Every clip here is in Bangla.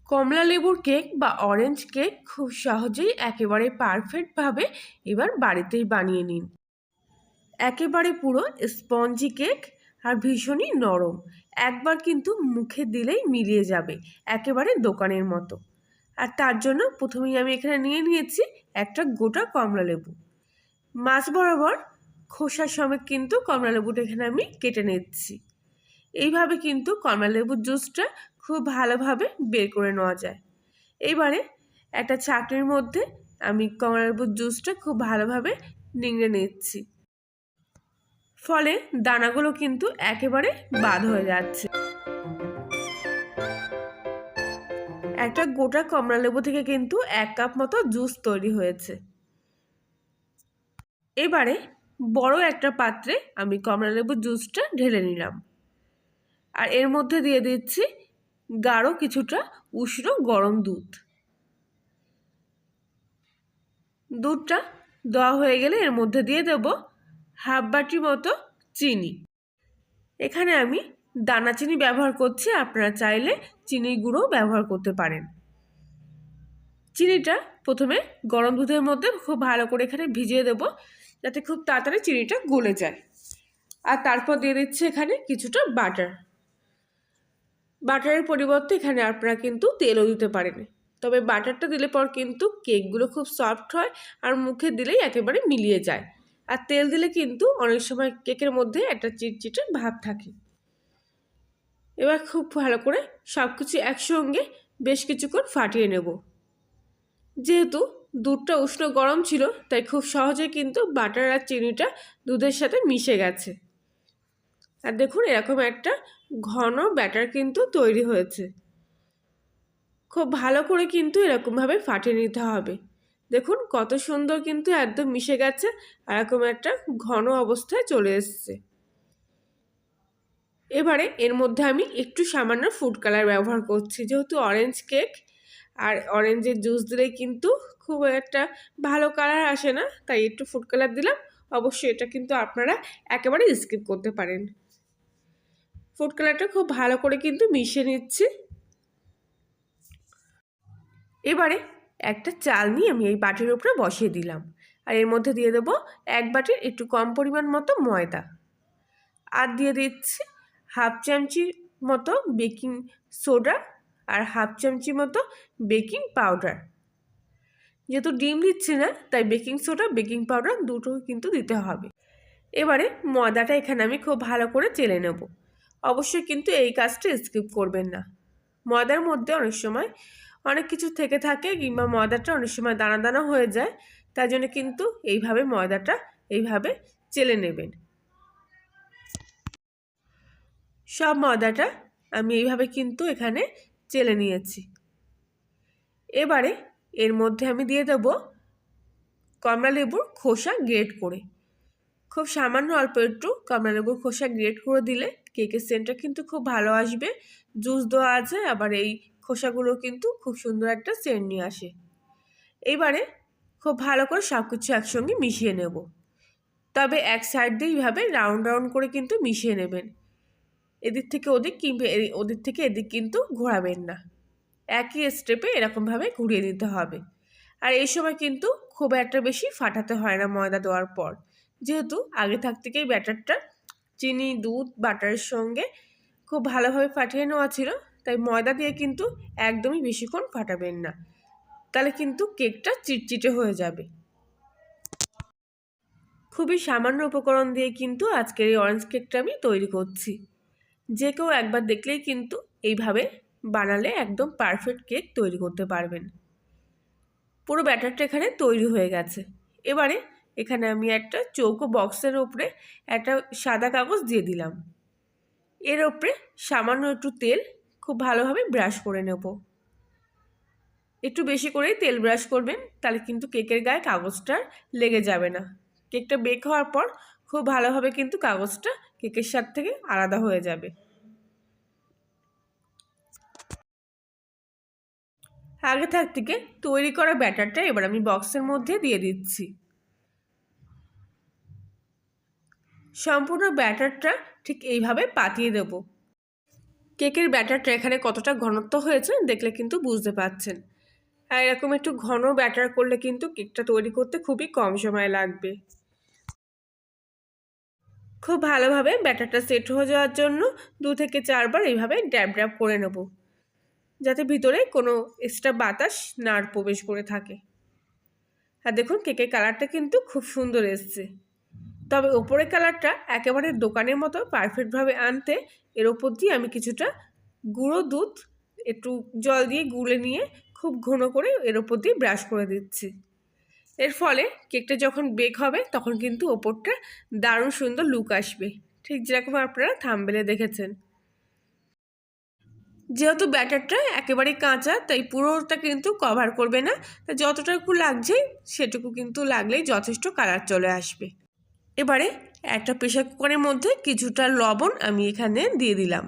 কমলা লেবুর কেক বা অরেঞ্জ কেক খুব সহজেই একেবারে পারফেক্টভাবে এবার বাড়িতেই বানিয়ে নিন। একেবারে পুরো স্পঞ্জি কেক আর ভীষণই নরম, একবার কিন্তু মুখে দিলেই মিলিয়ে যাবে, একেবারে দোকানের মতো। আর তার জন্য প্রথমেই আমি এখানে নিয়ে নিয়েছি একটা গোটা কমলা লেবু। মাছ বরাবর খোসা সমেত কিন্তু কমলা লেবুটা এখানে আমি কেটে নিচ্ছি। এইভাবে কিন্তু কমলা লেবুর জুসটা খুব ভালোভাবে বের করে নেওয়া যায়। এইবারে একটা ছাঁকনির মধ্যে আমি কমলা লেবুর জুসটা খুব ভালোভাবে নিংড়ে নিচ্ছি, ফলে দানাগুলো কিন্তু একেবারে বাদ হয়ে যাচ্ছে। একটা গোটা কমলা লেবু থেকে কিন্তু 1 কাপ মতো জুস তৈরি হয়েছে। এবারে বড় একটা পাত্রে আমি কমলা লেবুর জুসটা ঢেলে নিলাম, আর এর মধ্যে দিয়ে দিচ্ছি গাঢ় কিছুটা উষ্ণ গরম দুধ। দুধটা দেওয়া হয়ে গেলে এর মধ্যে দিয়ে দেব হাফ বাটি মতো চিনি। এখানে আমি দানা চিনি ব্যবহার করছি, আপনারা চাইলে চিনি গুঁড়ো ব্যবহার করতে পারেন। চিনিটা প্রথমে গরম দুধের মধ্যে খুব ভালো করে এখানে ভিজিয়ে দেব, যাতে খুব তাড়াতাড়ি চিনিটা গলে যায়। আর তারপর দিয়ে দিচ্ছি এখানে কিছুটা বাটার। বাটারের পরিবর্তে এখানে আপনারা কিন্তু তেলও দিতে পারেন, তবে বাটারটা দিলে পর কিন্তু কেকগুলো খুব সফট হয় আর মুখে দিলেই একেবারে মিলিয়ে যায়। আর তেল দিলে কিন্তু অনেক সময় কেকের মধ্যে একটা চিটচিটে ভাব থাকে। এবার খুব ভালো করে সব কিছু একসঙ্গে বেশ কিছুক্ষণ ফাটিয়ে নেব। যেহেতু দুধটা উষ্ণ গরম ছিল, তাই খুব সহজে কিন্তু বাটার আর চিনিটা দুধের সাথে মিশে গেছে। আর দেখুন এরকম একটা ঘন ব্যাটার কিন্তু তৈরি হয়েছে। খুব ভালো করে কিন্তু এরকমভাবে ফাটিয়ে নিতে হবে। দেখুন কত সুন্দর কিন্তু একদম মিশে গেছে, আর এরকম একটা ঘন অবস্থায় চলে এসছে। এবারে এর মধ্যে আমি একটু সামান্য ফুড কালার ব্যবহার করছি, যেহেতু অরেঞ্জ কেক আর অরেঞ্জের জুস দিলে কিন্তু খুব একটা ভালো কালার আসে না, তাই একটু ফুড কালার দিলাম। অবশ্যই এটা কিন্তু আপনারা একেবারে স্কিপ করতে পারেন। ফুড কালারটা খুব ভালো করে কিন্তু মিশিয়ে নিচ্ছি। এবারে একটা চাল নিয়ে আমি এই বাটির উপরে বসিয়ে দিলাম, আর এর মধ্যে দিয়ে দেবো 1 বাটির একটু কম পরিমাণ মতো ময়দা, আর দিয়ে দিচ্ছি হাফ চামচি মতো বেকিং সোডা আর হাফ চামচি মতো বেকিং পাউডার। যেহেতু ডিম দিচ্ছি না, তাই বেকিং সোডা বেকিং পাউডার দুটো কিন্তু দিতে হবে। এবারে ময়দাটা এখানে আমি খুব ভালো করে চেলে নেব। অবশ্যই কিন্তু এই কাজটা স্কিপ করবেন না। ময়দার মধ্যে অনেক সময় অনেক কিছু থেকে থাকে, কিংবা ময়দাটা অনেক সময় দানা দানা হয়ে যায়, তাই জন্য কিন্তু এইভাবে ময়দাটা এইভাবে চেলে নেবেন। সব ময়দাটা আমি এইভাবে কিন্তু এখানে চেলে নিয়েছি। এবারে এর মধ্যে আমি দিয়ে দেব কমলা লেবুর খোসা গ্রেট করে। খুব সামান্য অল্প একটু কমলা লেবুর খোসা গ্রেট করে দিলে কেকের সেন্টটা কিন্তু খুব ভালো আসবে। জুস দেওয়া আছে, আবার এই খোসাগুলো কিন্তু খুব সুন্দর একটা সেন্ট নিয়ে আসে। এইবারে খুব ভালো করে সব কিছু একসঙ্গে মিশিয়ে নেব, তবে এক সাইড দিয়ে এইভাবে রাউন্ড রাউন্ড করে কিন্তু মিশিয়ে নেবেন। এদিক থেকে ওদিক কিংবা ওদিক থেকে এদিক কিন্তু ঘোরাবেন না, একই স্টেপে এরকমভাবে ঘুরিয়ে দিতে হবে। আর এই সময় কিন্তু খুব একটা বেশি ফাটাতে হয় না ময়দা দেওয়ার পর, যেহেতু আগে থাক থেকেই ব্যাটারটা চিনি দুধ বাটারের সঙ্গে খুব ভালোভাবে ফাটিয়ে নেওয়া ছিল, তাই ময়দা দিয়ে কিন্তু একদমই বেশিক্ষণ ফাটাবেন না, তাহলে কিন্তু কেকটা চিটচিটে হয়ে যাবে। খুবই সামান্য উপকরণ দিয়ে কিন্তু আজকের এই অরেঞ্জ কেকটা আমি তৈরি করছি। যে কেউ একবার দেখলেই কিন্তু এইভাবে বানালে একদম পারফেক্ট কেক তৈরি করতে পারবেন। পুরো ব্যাটারটা এখানে তৈরি হয়ে গেছে। এবারে এখানে আমি একটা চৌকো বক্সের উপরে একটা সাদা কাগজ দিয়ে দিলাম। এর উপরে সামান্য একটু তেল খুব ভালোভাবে ব্রাশ করে নেব। একটু বেশি করেই তেল ব্রাশ করবেন, তাহলে কিন্তু কেকের গায়ে কাগজটা লেগে যাবে না। কেকটা বেক হওয়ার পর খুব ভালোভাবে কিন্তু কাগজটা কেকের সাথে থেকে আলাদা হয়ে যাবে। আগে থাক থেকে তৈরি করা ব্যাটারটা এবার আমি বক্সের মধ্যে দিয়ে দিচ্ছি। সম্পূর্ণ ব্যাটারটা ঠিক এইভাবে পাতিয়ে দেব। কেকের ব্যাটারটা এখানে কতটা ঘনত্ব হয়েছে দেখলে কিন্তু বুঝতে পারছেন। আর এরকম একটু ঘন ব্যাটার করলে কিন্তু কেকটা তৈরি করতে খুবই কম সময় লাগবে। খুব ভালোভাবে ব্যাটারটা সেট হয়ে যাওয়ার জন্য 2 থেকে 4 বার এইভাবে ড্যাব ড্যাব করে নেব, যাতে ভিতরে কোনো এক্সট্রা বাতাস না প্রবেশ করে থাকে। আর দেখুন কেকের কালারটা কিন্তু খুব সুন্দর এসছে। তবে ওপরের কালারটা একেবারে দোকানের মতো পারফেক্টভাবে আনতে এর ওপর দিয়ে আমি কিছুটা গুঁড়ো দুধ একটু জল দিয়ে গুলে নিয়ে খুব ঘন করে এর ওপর দিয়ে ব্রাশ করে দিচ্ছি। এর ফলে কেকটা যখন বেক হবে তখন কিন্তু ওপরটা দারুণ সুন্দর লুক আসবে, ঠিক যেরকম আপনারা থাম্বনেলে দেখেছেন। যেহেতু ব্যাটারটা একেবারে কাঁচা তাই পুরোটা কিন্তু কভার করবে না, যতটুকু লাগছে সেটুকু কিন্তু লাগলেই যথেষ্ট কালার চলে আসবে। এবারে একটা প্রেসার কুকারের মধ্যে কিছুটা লবণ আমি এখানে দিয়ে দিলাম,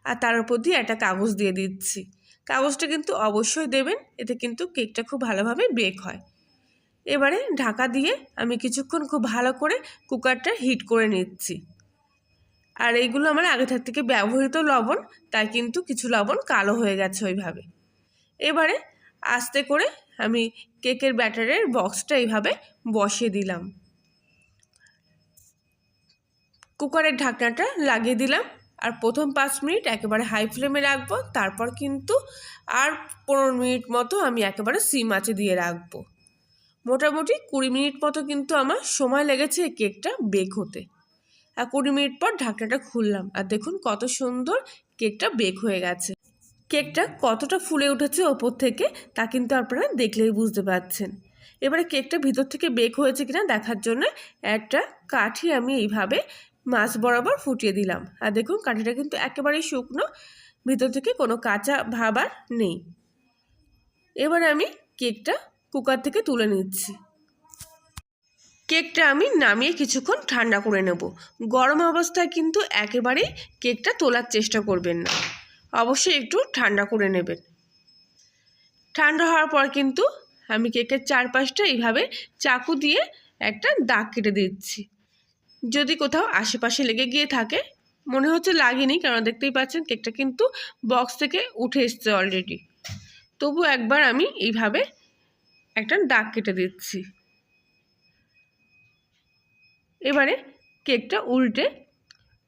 আর তার উপর দিয়ে একটা কাগজ দিয়ে দিচ্ছি। কাগজটা কিন্তু অবশ্যই দেবেন, এতে কিন্তু কেকটা খুব ভালোভাবে বেক হয়। এবারে ঢাকা দিয়ে আমি কিছুক্ষণ খুব ভালো করে কুকারটা হিট করে নিচ্ছি। আর এইগুলো আমার আগে থেকে ব্যবহৃত লবণ, তাই কিন্তু কিছু লবণ কালো হয়ে গেছে ওইভাবে। এবারে আস্তে করে আমি কেকের ব্যাটারের বক্সটা এইভাবে বসিয়ে দিলাম, কুকারের ঢাকনাটা লাগিয়ে দিলাম। আর প্রথম 5 মিনিট একেবারে হাই ফ্লেমে রাখবো, তারপর কিন্তু আর 15 মিনিট মতো আমি একেবারে সিম আঁচে দিয়ে রাখবো। মোটামুটি 20 মিনিট মতো কিন্তু আমার সময় লেগেছে এই কেকটা বেক হতে। আর 20 মিনিট পর ঢাকনাটা খুললাম, আর দেখুন কত সুন্দর কেকটা বেক হয়ে গেছে। কেকটা কতটা ফুলে উঠেছে ওপর থেকে তা কিন্তু আপনারা দেখলেই বুঝতে পারছেন। এবারে কেকটা ভিতর থেকে বেক হয়েছে কিনা দেখার জন্য একটা কাঠি আমি এইভাবে মাছ বরাবর ফুটিয়ে দিলাম। আর দেখুন কাঠিটা কিন্তু একেবারেই শুকনো, ভিতর থেকে কোনো কাঁচা ভাব আর নেই। এবার আমি কেকটা কুকার থেকে তুলে নিচ্ছি। কেকটা আমি নামিয়ে কিছুক্ষণ ঠান্ডা করে নেব। গরম অবস্থায় কিন্তু একেবারেই কেকটা তোলার চেষ্টা করবেন না, অবশ্যই একটু ঠান্ডা করে নেবেন। ঠান্ডা হওয়ার পর কিন্তু আমি কেকের চারপাশটা এইভাবে চাকু দিয়ে একটা দাগ কেটে দিচ্ছি। যদি কোথাও আশেপাশে লেগে গিয়ে থাকে, মনে হচ্ছে লাগেনি, কারণ দেখতেই পাচ্ছেন কেকটা কিন্তু বক্স থেকে উঠে এসছে অলরেডি, তবু একবার আমি এইভাবে একটা দাগ কেটে দিচ্ছি। এবারে কেকটা উল্টে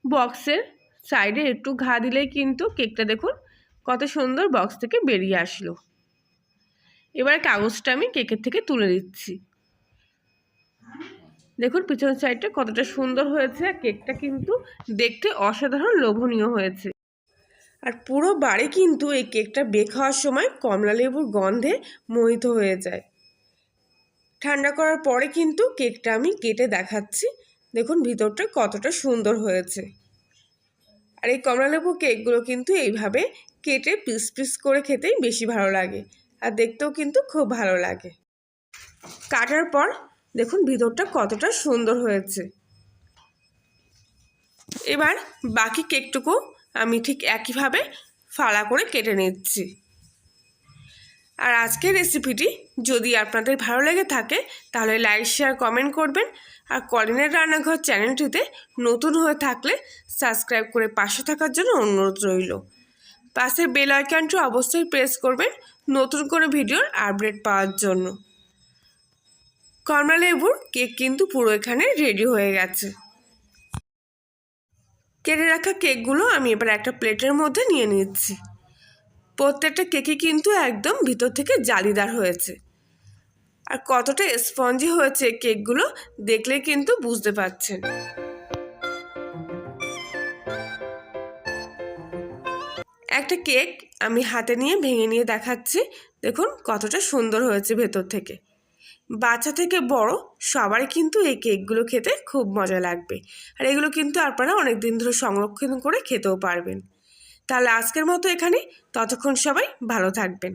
বক্সের সাইডে একটু ঘা দিলেই কিন্তু কেকটা দেখুন কত সুন্দর বক্স থেকে বেরিয়ে আসলো। এবার কাগজটা আমি কেকের থেকে তুলে দিচ্ছি। দেখুন পিছন সাইডটা কতটা সুন্দর হয়েছে, কেকটা কিন্তু দেখতে অসাধারণ লোভনীয় হয়েছে। আর পুরো বাড়ি কিন্তু এই কেকটা বেক হওয়ার সময় কমলা লেবুর গন্ধে মোহিত হয়ে যায়। ঠান্ডা করার পরে কিন্তু কেকটা আমি কেটে দেখাচ্ছি, দেখুন ভিতরটা কতটা সুন্দর হয়েছে। আর এই কমলালেবু কেকগুলো কিন্তু এইভাবে কেটে পিস পিস করে খেতেই বেশি ভালো লাগে, আর দেখতেও কিন্তু খুব ভালো লাগে। কাটার পর দেখুন ভিতরটা কতটা সুন্দর হয়েছে। এবার বাকি কেকটুকু আমি ঠিক একইভাবে ফালা করে কেটে নিচ্ছি। আর আজকের রেসিপিটি যদি আপনাদের ভালো লেগে থাকে তাহলে লাইক শেয়ার কমেন্ট করবেন। আর কলিনের রান্নাঘর চ্যানেলটিতে নতুন হয়ে থাকলে সাবস্ক্রাইব করে পাশে থাকার জন্য অনুরোধ রইল। পাশের বেল আইকনটি অবশ্যই প্রেস করবেন নতুন করে ভিডিওর আপডেট পাওয়ার জন্য। কমলা লেবুর কেক কিন্তু পুরো এখানে রেডি হয়ে গেছে। কেটে রাখা কেকগুলো আমি এবার একটা প্লেটের মধ্যে নিয়ে নিচ্ছি। প্রত্যেকটা কেকই কিন্তু একদম ভিতর থেকে জালিদার হয়েছে, আর কতটা স্পঞ্জি হয়েছে কেকগুলো দেখলে কিন্তু বুঝতে পারছেন। একটা কেক আমি হাতে নিয়ে ভেঙে নিয়ে দেখাচ্ছি, দেখুন কতটা সুন্দর হয়েছে ভেতর থেকে। বাচ্চা থেকে বড় সবারই কিন্তু এই কেকগুলো খেতে খুব মজা লাগবে, আর এগুলো কিন্তু আপনারা অনেক দিন ধরে সংরক্ষণ করে খেতেও পারবেন। তাহলে আজকের মতো এখানে, ততক্ষণ সবাই ভালো থাকবেন।